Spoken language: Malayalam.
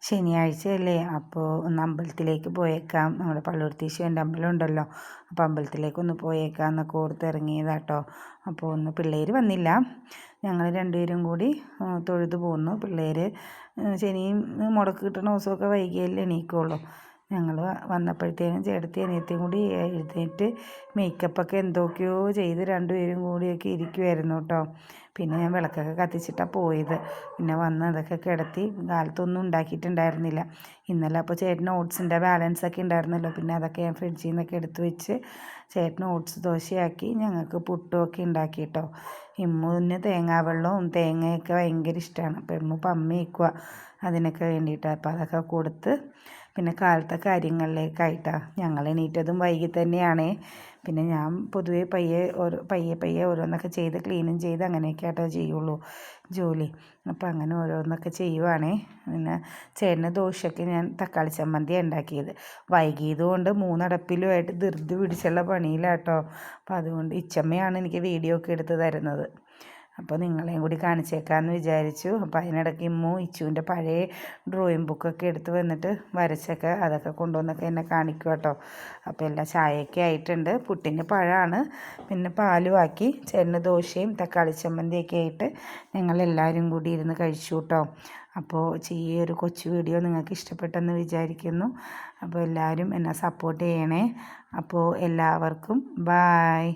ശനിയാഴ്ചയല്ലേ, അപ്പോൾ ഒന്ന് അമ്പലത്തിലേക്ക് പോയേക്കാം. നമ്മുടെ പള്ളുരുത്തി ശിവൻ്റെ അമ്പലം ഉണ്ടല്ലോ, അപ്പോൾ അമ്പലത്തിലേക്കൊന്ന് പോയേക്കാം എന്നൊക്കെ ഓർത്തിറങ്ങിയതാട്ടോ. അപ്പോൾ ഒന്ന് പിള്ളേർ വന്നില്ല, ഞങ്ങൾ രണ്ടുപേരും കൂടി തൊഴുതു പോന്നു. പിള്ളേർ ശനിയും മുടക്ക് കിട്ടുന്ന ദിവസമൊക്കെ വൈകിയല്ലേ എണീക്കുള്ളൂ. ഞങ്ങൾ വന്നപ്പോഴത്തേനും ചേട്ടത്തി അനിയത്തിയും കൂടി എഴുന്നേറ്റ് മേക്കപ്പൊക്കെ എന്തൊക്കെയോ ചെയ്ത് രണ്ടുപേരും കൂടിയൊക്കെ ഇരിക്കുമായിരുന്നു കേട്ടോ. പിന്നെ ഞാൻ വിളക്കൊക്കെ കത്തിച്ചിട്ടാണ് പോയത്. പിന്നെ വന്ന് അതൊക്കെ കിടത്തി. കാലത്തൊന്നും ഉണ്ടാക്കിയിട്ടുണ്ടായിരുന്നില്ല ഇന്നലെ. അപ്പോൾ ചേട്ടന് ഓട്സിൻ്റെ ബാലൻസൊക്കെ ഉണ്ടായിരുന്നല്ലോ, പിന്നെ അതൊക്കെ ഞാൻ ഫ്രിഡ്ജിൽ നിന്നൊക്കെ എടുത്ത് വെച്ച് ചേട്ടന് ഓട്സ് ദോശയാക്കി ഞങ്ങൾക്ക് പുട്ടുമൊക്കെ ഉണ്ടാക്കി കേട്ടോ. ഇമ്മുവിന് തേങ്ങാവെള്ളവും തേങ്ങയൊക്കെ ഭയങ്കര ഇഷ്ടമാണ്. അപ്പോൾ ഇമ്മ പമ്മി വയ്ക്കുക അതിനൊക്കെ വേണ്ടിയിട്ട്. അപ്പോൾ അതൊക്കെ കൊടുത്ത് പിന്നെ കാലത്തെ കാര്യങ്ങളിലേക്കായിട്ടാണ്. ഞങ്ങൾ എണീറ്റതും വൈകി തന്നെയാണേ. പിന്നെ ഞാൻ പൊതുവേ പയ്യെ ഓരോന്നൊക്കെ ചെയ്ത് ക്ലീനും ചെയ്ത് അങ്ങനെയൊക്കെ ആട്ടോ ചെയ്യുള്ളൂ ജോലി. അപ്പോൾ അങ്ങനെ ഓരോന്നൊക്കെ ചെയ്യുവാണേ. പിന്നെ ചേട്ടന് ദോശയ്ക്ക് ഞാൻ തക്കാളി ചമ്മന്തിയാണ് ഉണ്ടാക്കിയത്. വൈകിയത് കൊണ്ട് മൂന്നടപ്പിലുമായിട്ട് ധൃതി പിടിച്ചുള്ള പണിയിലാട്ടോ. അപ്പോൾ അതുകൊണ്ട് ഇച്ചമ്മയാണ് എനിക്ക് വീഡിയോ ഒക്കെ എടുത്ത് തരുന്നത്. അപ്പോൾ നിങ്ങളെയും കൂടി കാണിച്ചേക്കാമെന്ന് വിചാരിച്ചു. അപ്പോൾ അതിനിടയ്ക്ക് ഇമ്മു ഇച്ചുവിൻ്റെ പഴയ ഡ്രോയിങ് ബുക്കൊക്കെ എടുത്ത് വന്നിട്ട് വരച്ചൊക്കെ അതൊക്കെ കൊണ്ടുവന്നൊക്കെ എന്നെ കാണിക്കും കേട്ടോ. അപ്പോൾ എല്ലാം ചായയൊക്കെ ആയിട്ടുണ്ട്. പുട്ടിന് പഴമാണ്, പിന്നെ പാലും ആക്കി. ചേട്ടന് ദോശയും തക്കാളി ചമ്മന്തിയൊക്കെ ആയിട്ട് ഞങ്ങളെല്ലാവരും കൂടി ഇരുന്ന് കഴിച്ചു കേട്ടോ. അപ്പോൾ ഈ ഒരു കൊച്ചു വീഡിയോ നിങ്ങൾക്ക് ഇഷ്ടപ്പെട്ടെന്ന് വിചാരിക്കുന്നു. അപ്പോൾ എല്ലാവരും എന്നെ സപ്പോർട്ട് ചെയ്യണേ. അപ്പോൾ എല്ലാവർക്കും ബായ്.